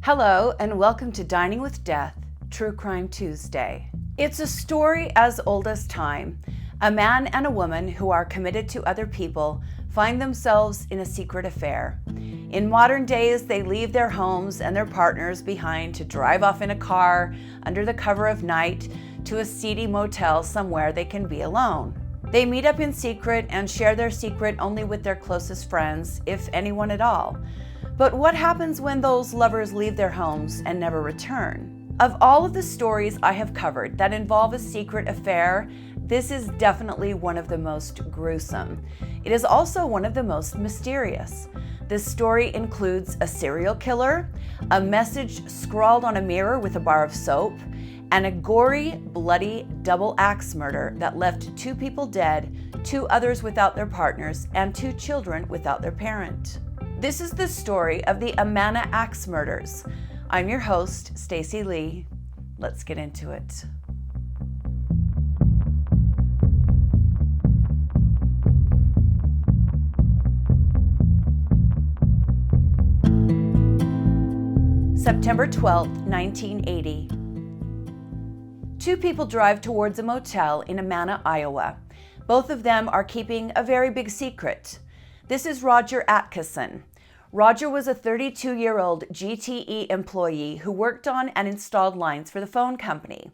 Hello and welcome to Dining with Death, True Crime Tuesday. It's a story as old as time. A man and a woman who are committed to other people find themselves in a secret affair. In modern days, they leave their homes and their partners behind to drive off in a car under the cover of night to a seedy motel somewhere they can be alone. They meet up in secret and share their secret only with their closest friends, if anyone at all. But what happens when those lovers leave their homes and never return? Of all of the stories I have covered that involve a secret affair, this is definitely one of the most gruesome. It is also one of the most mysterious. This story includes a serial killer, a message scrawled on a mirror with a bar of soap, and a gory, bloody double axe murder that left 2 people dead, 2 others without their partners, and 2 children without their parent. This is the story of the Amana Ax Murders. I'm your host, Stacy Lee. Let's get into it. September 12th, 1980. 2 people drive towards a motel in Amana, Iowa. Both of them are keeping a very big secret. This is Roger Atkinson. Roger was a 32-year-old GTE employee who worked on and installed lines for the phone company.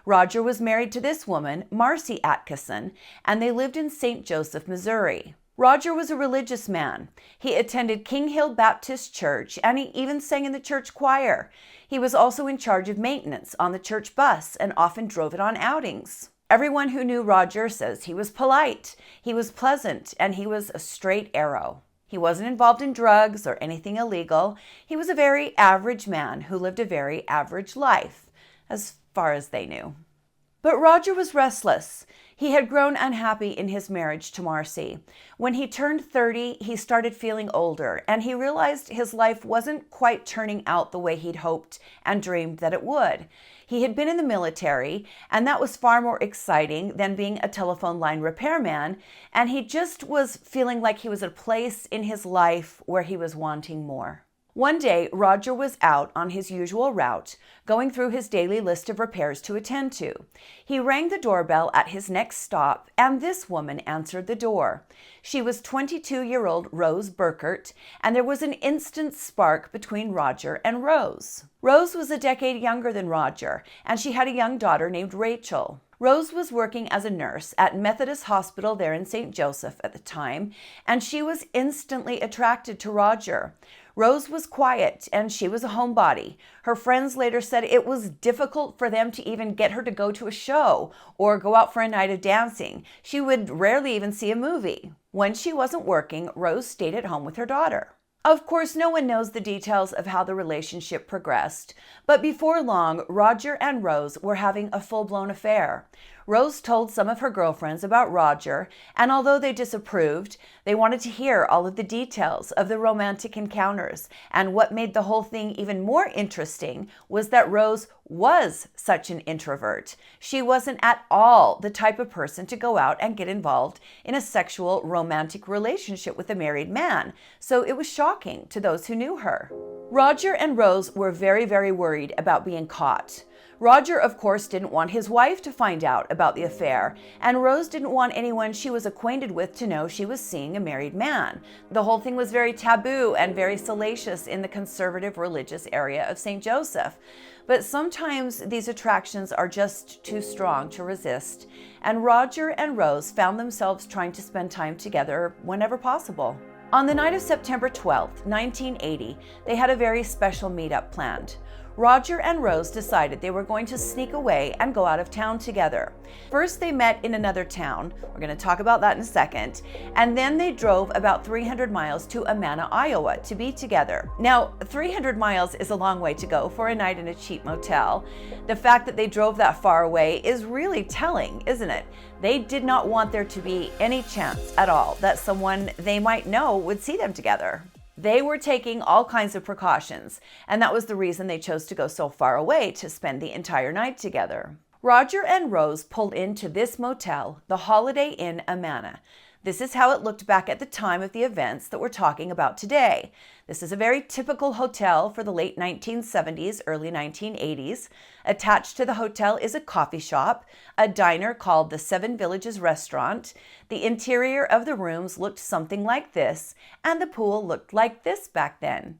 Roger was married to this woman, Marcy Atkinson, and they lived in St. Joseph, Missouri. Roger was a religious man. He attended King Hill Baptist Church, and he even sang in the church choir. He was also in charge of maintenance on the church bus and often drove it on outings. Everyone who knew Roger says he was polite, he was pleasant, and he was a straight arrow. He wasn't involved in drugs or anything illegal. He was a very average man who lived a very average life, as far as they knew. But Roger was restless. He had grown unhappy in his marriage to Marcy. When he turned 30, he started feeling older, and he realized his life wasn't quite turning out the way he'd hoped and dreamed that it would. He had been in the military, and that was far more exciting than being a telephone line repairman, and he just was feeling like he was at a place in his life where he was wanting more. One day, Roger was out on his usual route, going through his daily list of repairs to attend to. He rang the doorbell at his next stop, and this woman answered the door. She was 22-year-old Rose Burkert, and there was an instant spark between Roger and Rose. Rose was a decade younger than Roger, and she had a young daughter named Rachel. Rose was working as a nurse at Methodist Hospital there in St. Joseph at the time, and she was instantly attracted to Roger. Rose was quiet, and she was a homebody. Her friends later said it was difficult for them to even get her to go to a show or go out for a night of dancing. She would rarely even see a movie. When she wasn't working, Rose stayed at home with her daughter. Of course, no one knows the details of how the relationship progressed, but before long, Roger and Rose were having a full-blown affair. Rose told some of her girlfriends about Roger, and although they disapproved, they wanted to hear all of the details of the romantic encounters. And what made the whole thing even more interesting was that Rose was such an introvert. She wasn't at all the type of person to go out and get involved in a sexual romantic relationship with a married man, so it was shocking to those who knew her. Roger and Rose were very, very worried about being caught. Roger, of course, didn't want his wife to find out about the affair, and Rose didn't want anyone she was acquainted with to know she was seeing a married man. The whole thing was very taboo and very salacious in the conservative religious area of St. Joseph. But sometimes these attractions are just too strong to resist, and Roger and Rose found themselves trying to spend time together whenever possible. On the night of September 12th, 1980, they had a very special meetup planned. Roger and Rose decided they were going to sneak away and go out of town together. First, they met in another town. We're going to talk about that in a second. And then they drove about 300 miles to Amana, Iowa to be together. Now, 300 miles is a long way to go for a night in a cheap motel. The fact that they drove that far away is really telling, isn't it? They did not want there to be any chance at all that someone they might know would see them together. They were taking all kinds of precautions, and that was the reason they chose to go so far away to spend the entire night together. Roger and Rose pulled into this motel, the Holiday Inn Amana. This is how it looked back at the time of the events that we're talking about today. This is a very typical hotel for the late 1970s, early 1980s. Attached to the hotel is a coffee shop, a diner called the Seven Villages Restaurant. The interior of the rooms looked something like this, and the pool looked like this back then.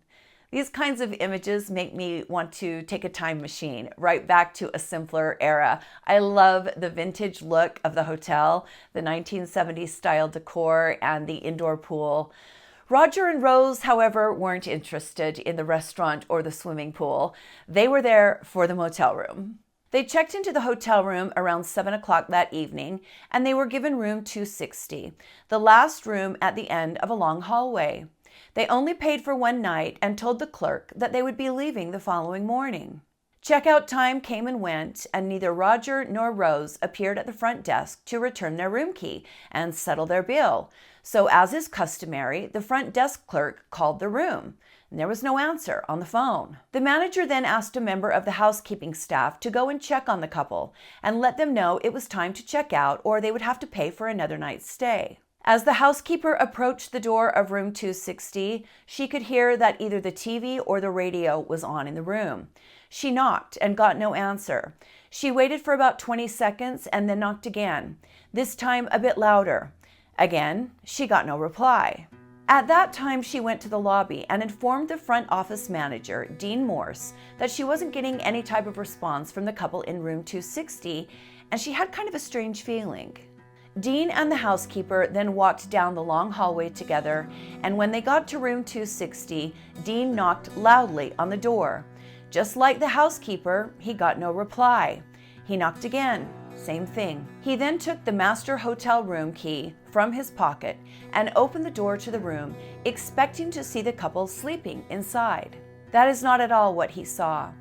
These kinds of images make me want to take a time machine right back to a simpler era. I love the vintage look of the hotel, the 1970s style decor, and the indoor pool. Roger and Rose, however, weren't interested in the restaurant or the swimming pool. They were there for the motel room. They checked into the hotel room around 7 o'clock that evening, and they were given room 260, the last room at the end of a long hallway. They only paid for one night and told the clerk that they would be leaving the following morning. Checkout time came and went, and neither Roger nor Rose appeared at the front desk to return their room key and settle their bill. So, as is customary, the front desk clerk called the room, and there was no answer on the phone. The manager then asked a member of the housekeeping staff to go and check on the couple and let them know it was time to check out or they would have to pay for another night's stay. As the housekeeper approached the door of room 260, she could hear that either the TV or the radio was on in the room. She knocked and got no answer. She waited for about 20 seconds and then knocked again, this time a bit louder. Again, she got no reply. At that time, she went to the lobby and informed the front office manager, Dean Morse, that she wasn't getting any type of response from the couple in room 260, and she had kind of a strange feeling. Dean and the housekeeper then walked down the long hallway together, and when they got to room 260, Dean knocked loudly on the door. Just like the housekeeper, he got no reply. He knocked again, same thing. He then took the master hotel room key from his pocket and opened the door to the room, expecting to see the couple sleeping inside. That is not at all what he saw.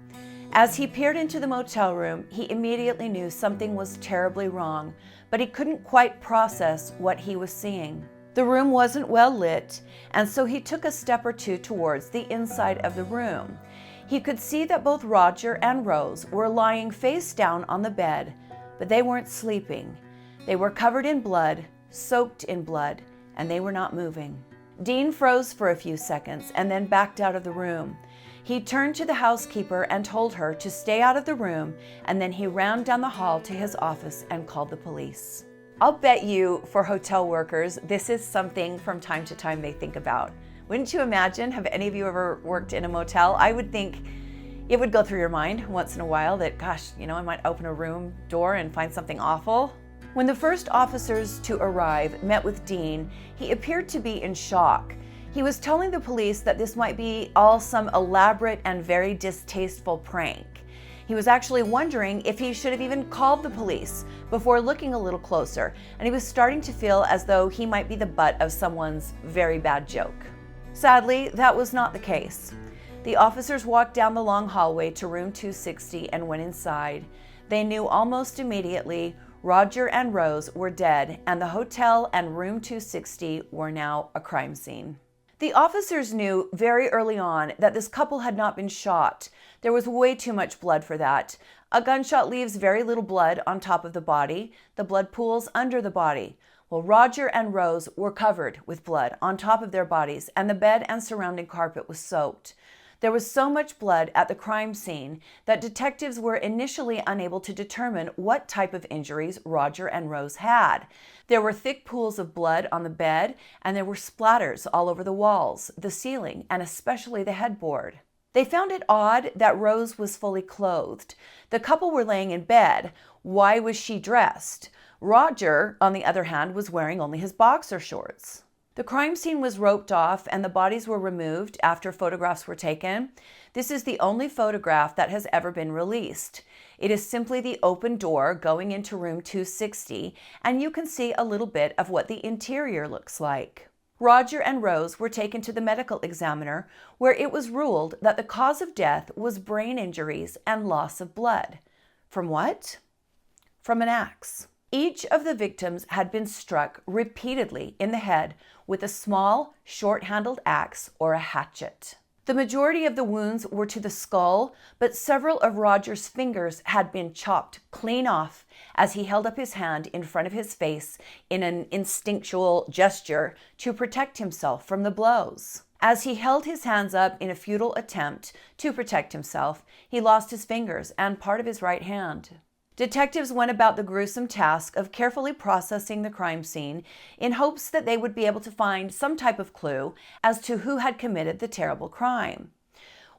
As he peered into the motel room, he immediately knew something was terribly wrong, but he couldn't quite process what he was seeing. The room wasn't well lit, and so he took a step or two towards the inside of the room. He could see that both Roger and Rose were lying face down on the bed, but they weren't sleeping. They were covered in blood, soaked in blood, and they were not moving. Dean froze for a few seconds and then backed out of the room. He turned to the housekeeper and told her to stay out of the room, and then he ran down the hall to his office and called the police. I'll bet you, for hotel workers, this is something from time to time they think about. Wouldn't you imagine? Have any of you ever worked in a motel? I would think it would go through your mind once in a while that, gosh, I might open a room door and find something awful. When the first officers to arrive met with Dean, he appeared to be in shock. He was telling the police that this might be all some elaborate and very distasteful prank. He was actually wondering if he should have even called the police before looking a little closer, and he was starting to feel as though he might be the butt of someone's very bad joke. Sadly, that was not the case. The officers walked down the long hallway to room 260 and went inside. They knew almost immediately Roger and Rose were dead, and the hotel and room 260 were now a crime scene. The officers knew very early on that this couple had not been shot. There was way too much blood for that. A gunshot leaves very little blood on top of the body. The blood pools under the body. Well, Roger and Rose were covered with blood on top of their bodies, and the bed and surrounding carpet was soaked. There was so much blood at the crime scene that detectives were initially unable to determine what type of injuries Roger and Rose had. There were thick pools of blood on the bed, and there were splatters all over the walls, the ceiling, and especially the headboard. They found it odd that Rose was fully clothed. The couple were laying in bed. Why was she dressed? Roger, on the other hand, was wearing only his boxer shorts. The crime scene was roped off and the bodies were removed after photographs were taken. This is the only photograph that has ever been released. It is simply the open door going into room 260, and you can see a little bit of what the interior looks like. Roger and Rose were taken to the medical examiner, where it was ruled that the cause of death was brain injuries and loss of blood. From what? From an axe. Each of the victims had been struck repeatedly in the head with a small, short-handled axe or a hatchet. The majority of the wounds were to the skull, but several of Roger's fingers had been chopped clean off as he held up his hand in front of his face in an instinctual gesture to protect himself from the blows. As he held his hands up in a futile attempt to protect himself, he lost his fingers and part of his right hand. Detectives went about the gruesome task of carefully processing the crime scene in hopes that they would be able to find some type of clue as to who had committed the terrible crime.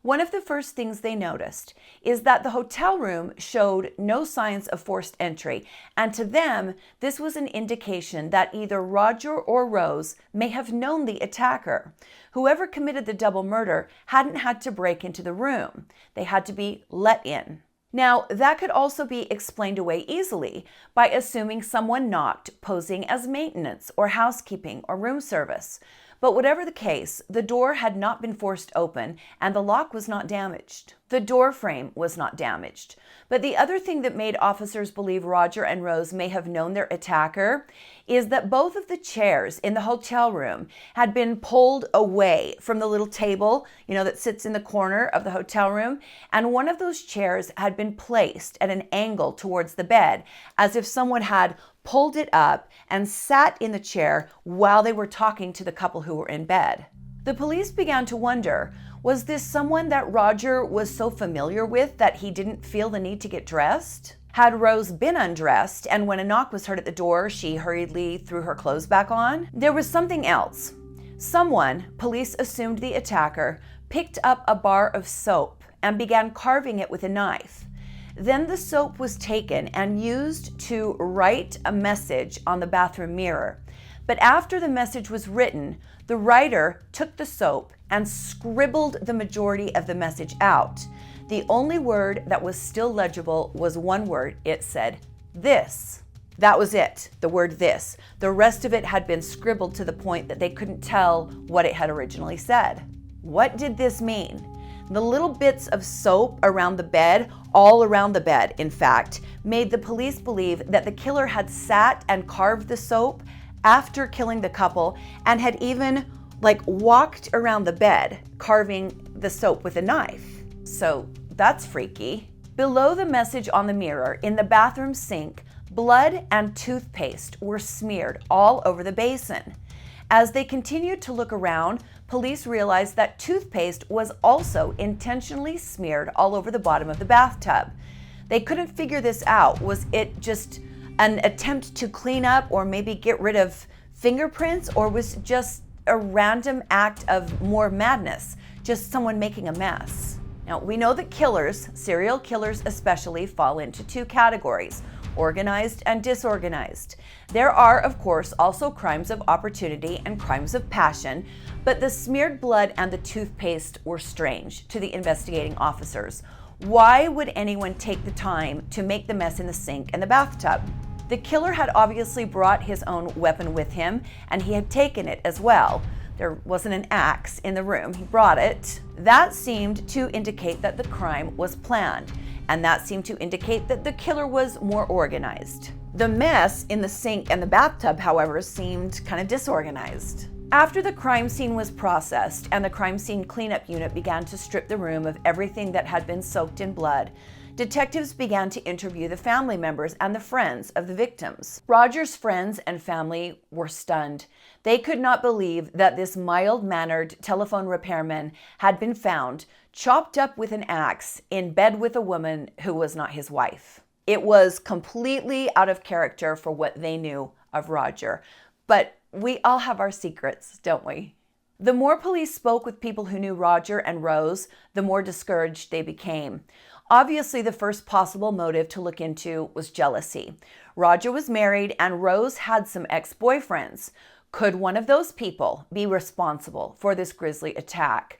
One of the first things they noticed is that the hotel room showed no signs of forced entry, and to them, this was an indication that either Roger or Rose may have known the attacker. Whoever committed the double murder hadn't had to break into the room. They had to be let in. Now, that could also be explained away easily by assuming someone knocked, posing as maintenance or housekeeping or room service. But whatever the case, the door had not been forced open and the lock was not damaged. The door frame was not damaged. But the other thing that made officers believe Roger and Rose may have known their attacker is that both of the chairs in the hotel room had been pulled away from the little table, that sits in the corner of the hotel room, and one of those chairs had been placed at an angle towards the bed, as if someone had pulled it up and sat in the chair while they were talking to the couple who were in bed. The police began to wonder, was this someone that Roger was so familiar with that he didn't feel the need to get dressed? Had Rose been undressed, and when a knock was heard at the door, she hurriedly threw her clothes back on? There was something else. Someone, police assumed the attacker, picked up a bar of soap and began carving it with a knife. Then the soap was taken and used to write a message on the bathroom mirror. But after the message was written, the writer took the soap and scribbled the majority of the message out. The only word that was still legible was one word. It said, "this." That was it, the word "this." The rest of it had been scribbled to the point that they couldn't tell what it had originally said. What did this mean? The little bits of soap around the bed, all around the bed, in fact, made the police believe that the killer had sat and carved the soap after killing the couple and had even walked around the bed carving the soap with a knife. So that's freaky. Below the message on the mirror in the bathroom sink, blood and toothpaste were smeared all over the basin. As they continued to look around, police realized that toothpaste was also intentionally smeared all over the bottom of the bathtub. They couldn't figure this out. Was it just an attempt to clean up or maybe get rid of fingerprints, or was it just a random act of more madness, just someone making a mess? Now, we know that killers, serial killers especially, fall into two categories: organized and disorganized. There are, of course, also crimes of opportunity and crimes of passion, but the smeared blood and the toothpaste were strange to the investigating officers. Why would anyone take the time to make the mess in the sink and the bathtub? The killer had obviously brought his own weapon with him, and he had taken it as well. There wasn't an axe in the room. He brought it. That seemed to indicate that the crime was planned, and that seemed to indicate that the killer was more organized. The mess in the sink and the bathtub, however, seemed kind of disorganized. After the crime scene was processed and the crime scene cleanup unit began to strip the room of everything that had been soaked in blood, detectives began to interview the family members and the friends of the victims. Roger's friends and family were stunned. They could not believe that this mild-mannered telephone repairman had been found chopped up with an axe in bed with a woman who was not his wife. It was completely out of character for what they knew of Roger. But we all have our secrets, don't we? The more police spoke with people who knew Roger and Rose, the more discouraged they became. Obviously, the first possible motive to look into was jealousy. Roger was married and Rose had some ex-boyfriends. Could one of those people be responsible for this grisly attack?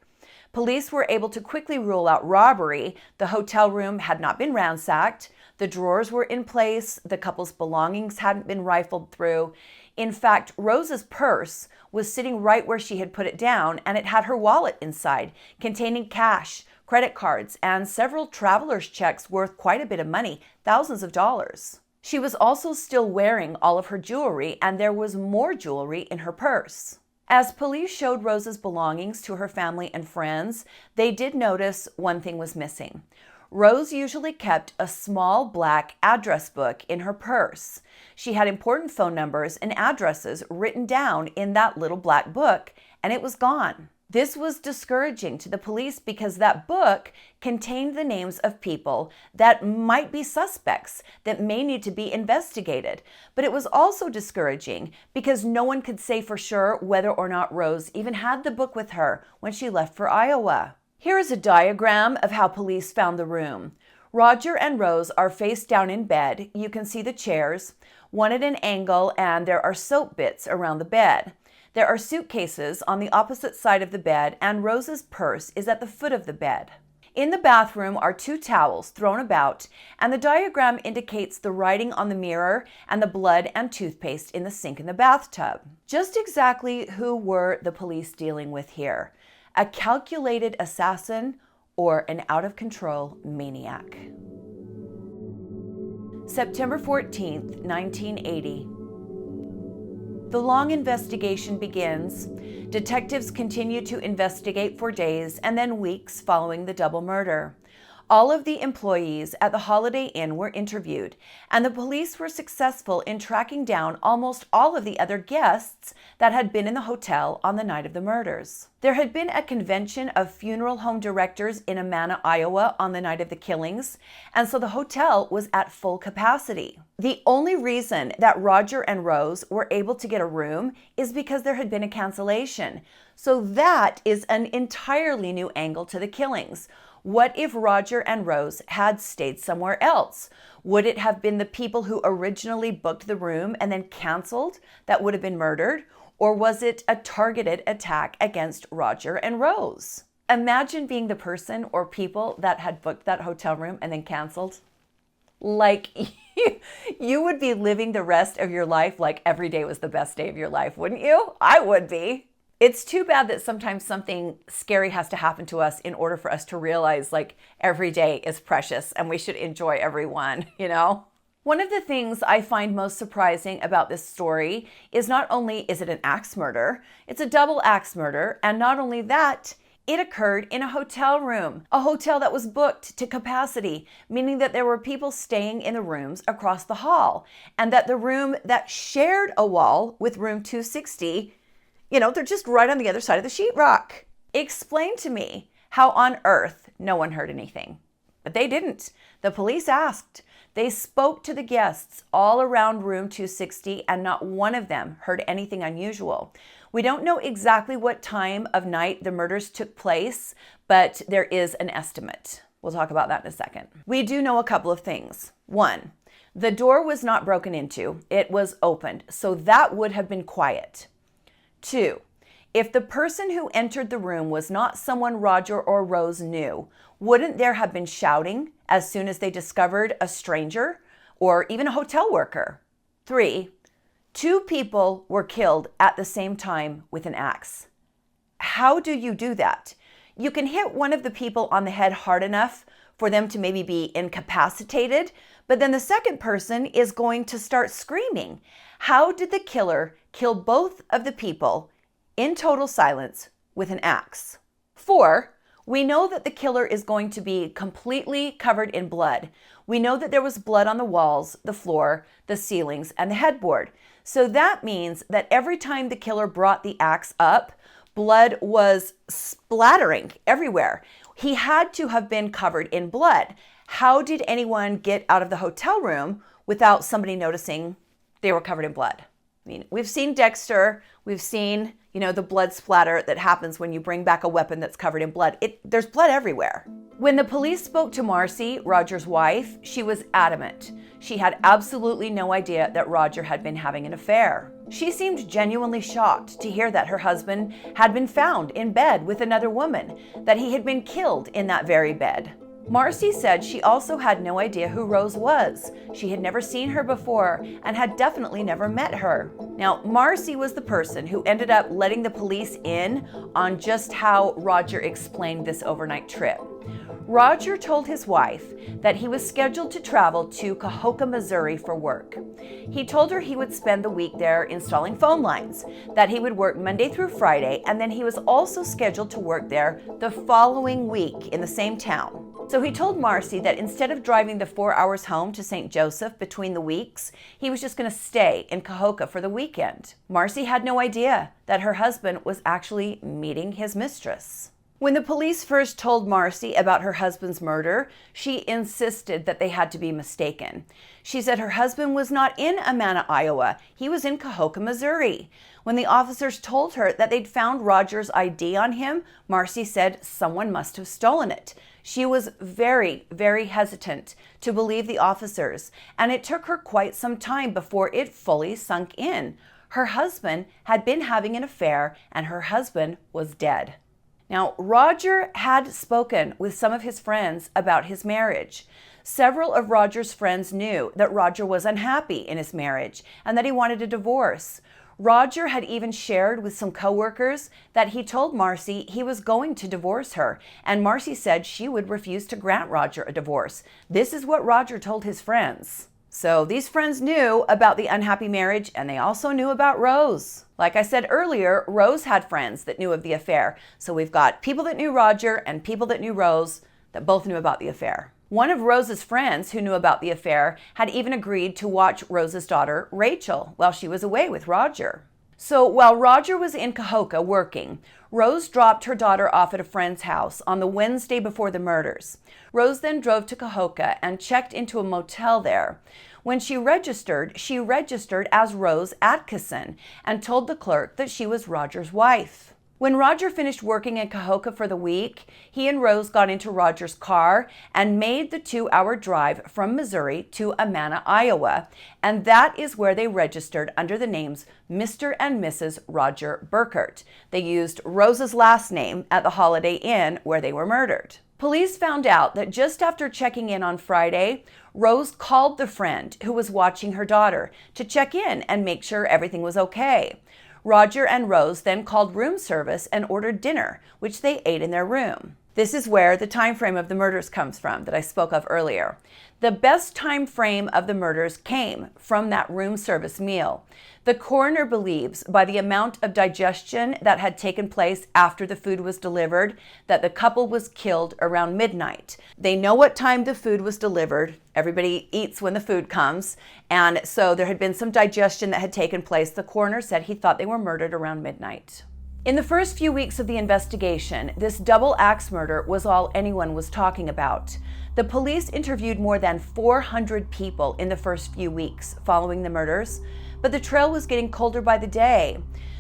Police were able to quickly rule out robbery. The hotel room had not been ransacked. The drawers were in place. The couple's belongings hadn't been rifled through. In fact, Rose's purse was sitting right where she had put it down, and it had her wallet inside, containing cash, credit cards, and several traveler's checks worth quite a bit of money, thousands of dollars. She was also still wearing all of her jewelry, and there was more jewelry in her purse. As police showed Rose's belongings to her family and friends, they did notice one thing was missing. Rose usually kept a small black address book in her purse. She had important phone numbers and addresses written down in that little black book, and it was gone. This was discouraging to the police because that book contained the names of people that might be suspects that may need to be investigated. But it was also discouraging because no one could say for sure whether or not Rose even had the book with her when she left for Iowa. Here is a diagram of how police found the room. Roger and Rose are face down in bed. You can see the chairs, one at an angle, and there are soap bits around the bed. There are suitcases on the opposite side of the bed, and Rose's purse is at the foot of the bed. In the bathroom are 2 towels thrown about, and the diagram indicates the writing on the mirror and the blood and toothpaste in the sink in the bathtub. Just exactly who were the police dealing with here? A calculated assassin or an out-of-control maniac? September 14th, 1980. The long investigation begins. Detectives continue to investigate for days and then weeks following the double murder. All of the employees at the Holiday Inn were interviewed, and the police were successful in tracking down almost all of the other guests that had been in the hotel on the night of the murders. There had been a convention of funeral home directors in Amana, Iowa on the night of the killings, and so the hotel was at full capacity. The only reason that Roger and Rose were able to get a room is because there had been a cancellation. So that is an entirely new angle to the killings. What if Roger and Rose had stayed somewhere else? Would it have been the people who originally booked the room and then canceled that would have been murdered? Or was it a targeted attack against Roger and Rose? Imagine being the person or people that had booked that hotel room and then canceled. Like, you would be living the rest of your life like every day was the best day of your life, wouldn't you? I would be. It's too bad that sometimes something scary has to happen to us in order for us to realize like every day is precious and we should enjoy every one, you know? One of the things I find most surprising about this story is not only is it an axe murder, it's a double axe murder, and not only that, it occurred in a hotel room, a hotel that was booked to capacity, meaning that there were people staying in the rooms across the hall, and that the room that shared a wall with room 260, you know, they're just right on the other side of the sheetrock. Explain to me how on earth no one heard anything. But they didn't. The police asked. They spoke to the guests all around room 260, and not one of them heard anything unusual. We don't know exactly what time of night the murders took place, but there is an estimate. We'll talk about that in a second. We do know a couple of things. 1, the door was not broken into. It was opened, so that would have been quiet. 2, if the person who entered the room was not someone Roger or Rose knew, wouldn't there have been shouting as soon as they discovered a stranger or even a hotel worker? 3, 2 people were killed at the same time with an axe. How do you do that? You can hit one of the people on the head hard enough for them to maybe be incapacitated, but then the second person is going to start screaming. How did the killer kill both of the people in total silence with an axe? 4, we know that the killer is going to be completely covered in blood. We know that there was blood on the walls, the floor, the ceilings, and the headboard. So that means that every time the killer brought the axe up, blood was splattering everywhere. He had to have been covered in blood. How did anyone get out of the hotel room without somebody noticing they were covered in blood? I mean, we've seen Dexter, we've seen, the blood splatter that happens when you bring back a weapon that's covered in blood. There's blood everywhere. When the police spoke to Marcy, Roger's wife, she was adamant. She had absolutely no idea that Roger had been having an affair. She seemed genuinely shocked to hear that her husband had been found in bed with another woman, that he had been killed in that very bed. Marcy said she also had no idea who Rose was. She had never seen her before and had definitely never met her. Now, Marcy was the person who ended up letting the police in on just how Roger explained this overnight trip. Roger told his wife that he was scheduled to travel to Cahokia, Missouri for work. He told her he would spend the week there installing phone lines, that he would work Monday through Friday, and then he was also scheduled to work there the following week in the same town. So he told Marcy that instead of driving the 4 hours home to St. Joseph between the weeks, he was just going to stay in Cahokia for the weekend. Marcy had no idea that her husband was actually meeting his mistress. When the police first told Marcy about her husband's murder, she insisted that they had to be mistaken. She said her husband was not in Amana, Iowa. He was in Cahokia, Missouri. When the officers told her that they'd found Roger's ID on him, Marcy said someone must have stolen it. She was very, very hesitant to believe the officers, and it took her quite some time before it fully sunk in. Her husband had been having an affair, and her husband was dead. Now, Roger had spoken with some of his friends about his marriage. Several of Roger's friends knew that Roger was unhappy in his marriage and that he wanted a divorce. Roger had even shared with some coworkers that he told Marcy he was going to divorce her, and Marcy said she would refuse to grant Roger a divorce. This is what Roger told his friends. So these friends knew about the unhappy marriage, and they also knew about Rose. Like I said earlier, Rose had friends that knew of the affair. So we've got people that knew Roger and people that knew Rose that both knew about the affair. One of Rose's friends who knew about the affair had even agreed to watch Rose's daughter, Rachel, while she was away with Roger. So while Roger was in Cahokia working, Rose dropped her daughter off at a friend's house on the Wednesday before the murders. Rose then drove to Cahokia and checked into a motel there. When she registered as Rose Atkinson and told the clerk that she was Roger's wife. When Roger finished working in Cahokia for the week, he and Rose got into Roger's car and made the 2-hour drive from Missouri to Amana, Iowa, and that is where they registered under the names Mr. and Mrs. Roger Burkert. They used Rose's last name at the Holiday Inn where they were murdered. Police found out that just after checking in on Friday, Rose called the friend who was watching her daughter to check in and make sure everything was okay. Roger and Rose then called room service and ordered dinner, which they ate in their room. This is where the time frame of the murders comes from that I spoke of earlier. The best time frame of the murders came from that room service meal. The coroner believes, by the amount of digestion that had taken place after the food was delivered, that the couple was killed around midnight. They know what time the food was delivered. Everybody eats when the food comes. And so there had been some digestion that had taken place. The coroner said he thought they were murdered around midnight. In the first few weeks of the investigation, this double axe murder was all anyone was talking about. The police interviewed more than 400 people in the first few weeks following the murders, but the trail was getting colder by the day.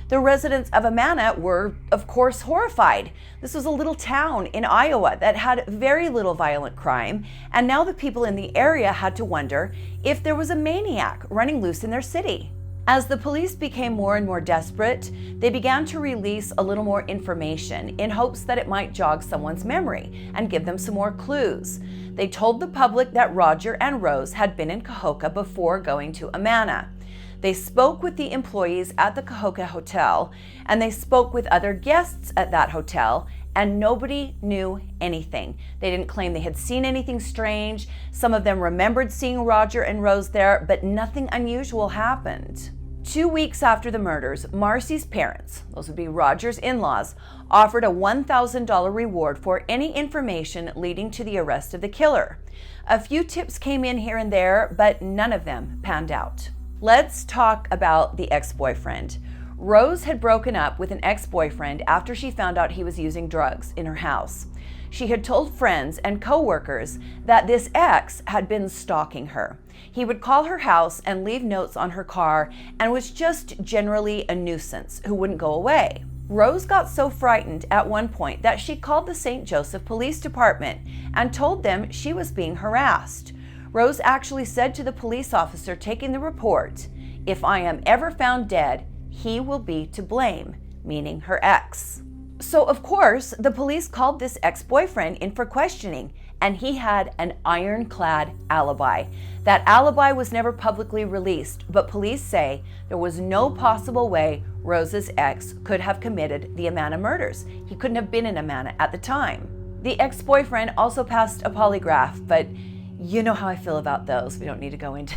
The residents of Amana were, of course, horrified. This was a little town in Iowa that had very little violent crime, and now the people in the area had to wonder if there was a maniac running loose in their city. As the police became more and more desperate, they began to release a little more information in hopes that it might jog someone's memory and give them some more clues. They told the public that Roger and Rose had been in Cahokia before going to Amana. They spoke with the employees at the Cahokia Hotel, and they spoke with other guests at that hotel, and nobody knew anything. They didn't claim they had seen anything strange. Some of them remembered seeing Roger and Rose there, but nothing unusual happened. 2 weeks after the murders, Marcy's parents, those would be Roger's in-laws, offered a $1,000 reward for any information leading to the arrest of the killer. A few tips came in here and there, but none of them panned out. Let's talk about the ex-boyfriend. Rose had broken up with an ex-boyfriend after she found out he was using drugs in her house. She had told friends and co-workers that this ex had been stalking her. He would call her house and leave notes on her car and was just generally a nuisance who wouldn't go away. Rose got so frightened at one point that she called the St. Joseph Police Department and told them she was being harassed. Rose actually said to the police officer taking the report, "If I am ever found dead, he will be to blame," meaning her ex. So of course, the police called this ex-boyfriend in for questioning, and he had an ironclad alibi. That alibi was never publicly released, but police say there was no possible way Rose's ex could have committed the Amana murders. He couldn't have been in Amana at the time. The ex-boyfriend also passed a polygraph, but you know how I feel about those. We don't need to go into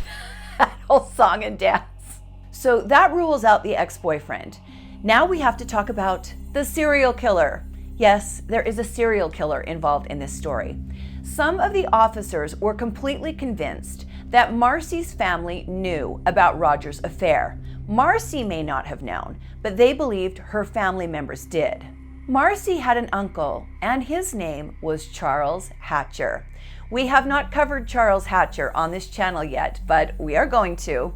that whole song and dance. So that rules out the ex-boyfriend. Now we have to talk about the serial killer. Yes, there is a serial killer involved in this story. Some of the officers were completely convinced that Marcy's family knew about Roger's affair. Marcy may not have known, but they believed her family members did. Marcy had an uncle, and his name was Charles Hatcher. We have not covered Charles Hatcher on this channel yet, but we are going to.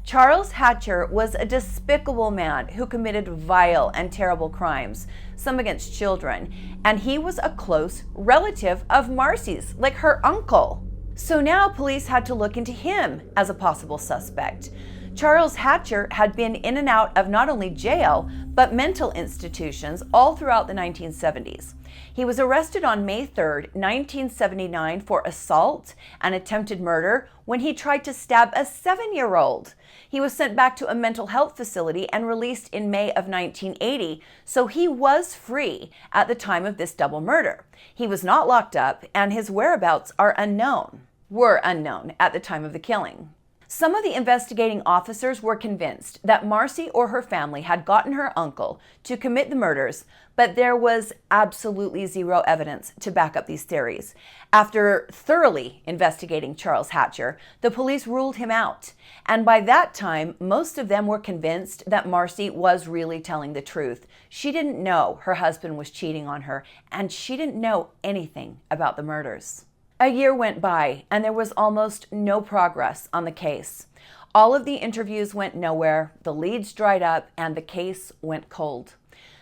Charles Hatcher was a despicable man who committed vile and terrible crimes, some against children, and he was a close relative of Marcy's, like her uncle. So now police had to look into him as a possible suspect. Charles Hatcher had been in and out of not only jail, but mental institutions all throughout the 1970s. He was arrested on May 3rd, 1979 for assault and attempted murder when he tried to stab a 7-year-old. He was sent back to a mental health facility and released in May of 1980, so he was free at the time of this double murder. He was not locked up, and his whereabouts were unknown at the time of the killing. Some of the investigating officers were convinced that Marcy or her family had gotten her uncle to commit the murders, but there was absolutely zero evidence to back up these theories. After thoroughly investigating Charles Hatcher, the police ruled him out, and by that time, most of them were convinced that Marcy was really telling the truth. She didn't know her husband was cheating on her, and she didn't know anything about the murders. A year went by, and there was almost no progress on the case. All of the interviews went nowhere, the leads dried up, and the case went cold.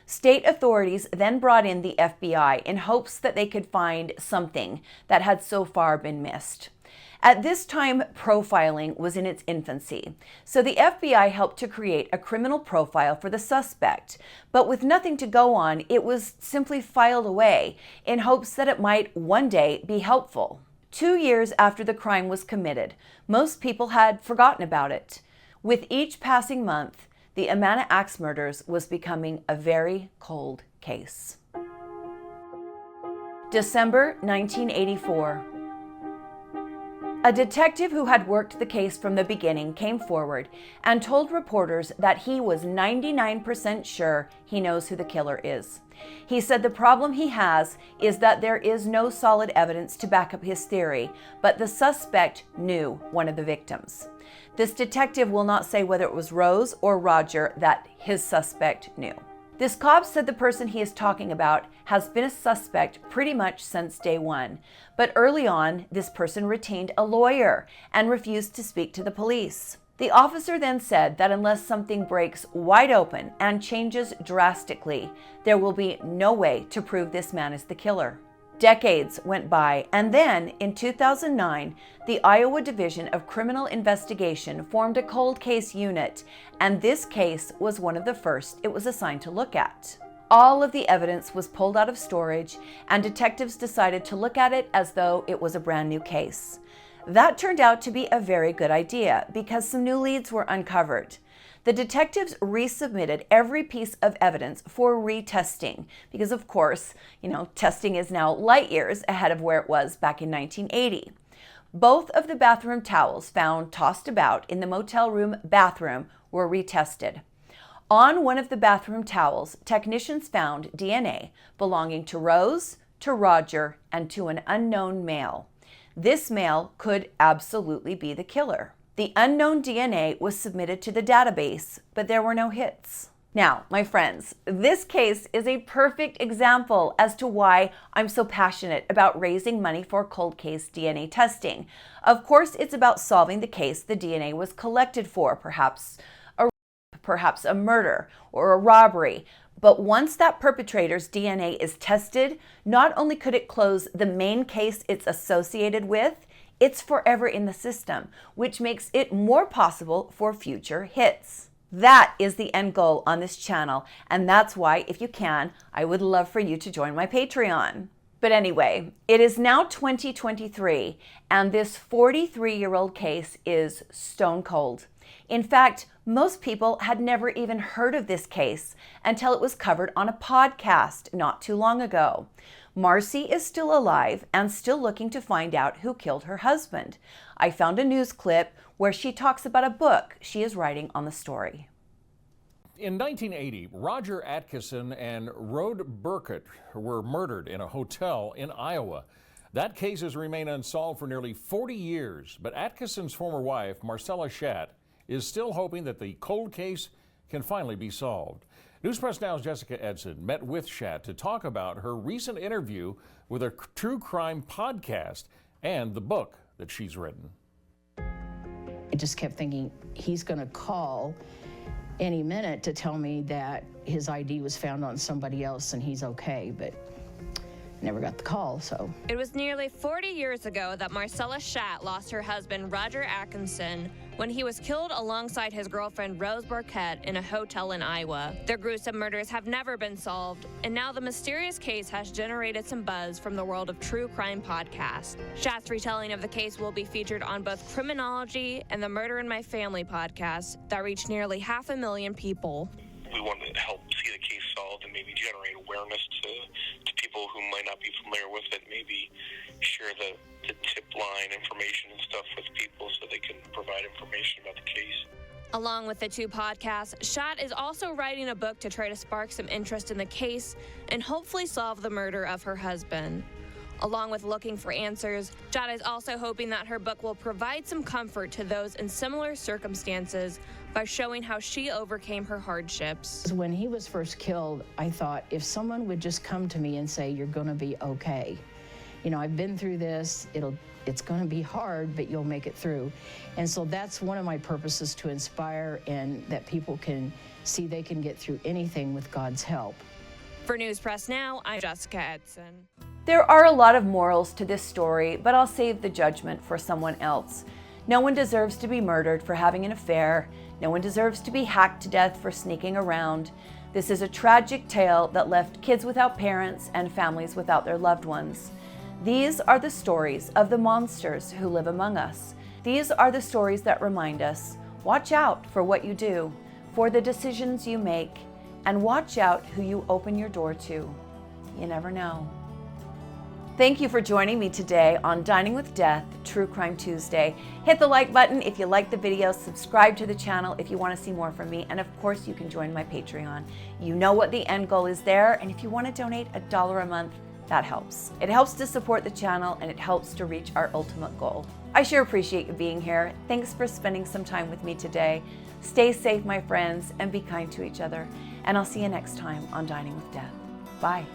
State authorities then brought in the FBI in hopes that they could find something that had so far been missed. At this time, profiling was in its infancy, so the FBI helped to create a criminal profile for the suspect. But with nothing to go on, it was simply filed away in hopes that it might one day be helpful. 2 years after the crime was committed, most people had forgotten about it. With each passing month, the Amana Ax Murders was becoming a very cold case. December 1984. A detective who had worked the case from the beginning came forward and told reporters that he was 99% sure he knows who the killer is. He said the problem he has is that there is no solid evidence to back up his theory, but the suspect knew one of the victims. This detective will not say whether it was Rose or Roger that his suspect knew. This cop said the person he is talking about has been a suspect pretty much since day one, but early on, this person retained a lawyer and refused to speak to the police. The officer then said that unless something breaks wide open and changes drastically, there will be no way to prove this man is the killer. Decades went by, and then in 2009, the Iowa Division of Criminal Investigation formed a cold case unit, and this case was one of the first it was assigned to look at. All of the evidence was pulled out of storage, and detectives decided to look at it as though it was a brand new case. That turned out to be a very good idea because some new leads were uncovered. The detectives resubmitted every piece of evidence for retesting because, of course, testing is now light years ahead of where it was back in 1980. Both of the bathroom towels found tossed about in the motel room bathroom were retested. On one of the bathroom towels, technicians found DNA belonging to Rose, to Roger, and to an unknown male. This male could absolutely be the killer. The unknown DNA was submitted to the database, but there were no hits. Now, my friends, this case is a perfect example as to why I'm so passionate about raising money for cold case DNA testing. Of course, it's about solving the case the DNA was collected for, perhaps a murder or a robbery. But once that perpetrator's DNA is tested, not only could it close the main case it's associated with, it's forever in the system, which makes it more possible for future hits. That is the end goal on this channel, and that's why, if you can, I would love for you to join my Patreon. But anyway, it is now 2023, and this 43-year-old case is stone cold. In fact, most people had never even heard of this case until it was covered on a podcast not too long ago. Marcy is still alive and still looking to find out who killed her husband. I found a news clip where she talks about a book she is writing on the story. In 1980, Roger Atkinson and Rhoda Burkett were murdered in a hotel in Iowa. That case has remained unsolved for nearly 40 years, but Atkinson's former wife, Marcella Schatt, is still hoping that the cold case can finally be solved. News Press Now's Jessica Edson met with Schatt to talk about her recent interview with a true crime podcast and the book that she's written. I just kept thinking, he's going to call any minute to tell me that his ID was found on somebody else and he's okay, but never got the call, so. It was nearly 40 years ago that Marcella Schatt lost her husband, Roger Atkinson, when he was killed alongside his girlfriend, Rose Burkett, in a hotel in Iowa. Their gruesome murders have never been solved, and now the mysterious case has generated some buzz from the world of true crime podcasts. Schatt's retelling of the case will be featured on both Criminology and the Murder in My Family podcast that reach nearly 500,000 people. We want to help see the case solved and maybe generate awareness to people who might not be familiar with it, maybe share the tip line information and stuff with people so they can provide information about the case. Along with the two podcasts, Schatt is also writing a book to try to spark some interest in the case and hopefully solve the murder of her husband. Along with looking for answers, Schatt is also hoping that her book will provide some comfort to those in similar circumstances by showing how she overcame her hardships. When he was first killed, I thought if someone would just come to me and say, you're going to be okay. You know, I've been through this, it's going to be hard, but you'll make it through. And so that's one of my purposes, to inspire and that people can see they can get through anything with God's help. For News Press Now, I'm Jessica Edson. There are a lot of morals to this story, but I'll save the judgment for someone else. No one deserves to be murdered for having an affair. No one deserves to be hacked to death for sneaking around. This is a tragic tale that left kids without parents and families without their loved ones. These are the stories of the monsters who live among us. These are the stories that remind us, watch out for what you do, for the decisions you make, and watch out who you open your door to. You never know. Thank you for joining me today on Dining with Death, True Crime Tuesday. Hit the like button if you like the video, subscribe to the channel if you want to see more from me, and of course you can join my Patreon. You know what the end goal is there, and if you want to donate $1 a month, that helps. It helps to support the channel and it helps to reach our ultimate goal. I sure appreciate you being here. Thanks for spending some time with me today. Stay safe, my friends, and be kind to each other. And I'll see you next time on Dining with Death. Bye.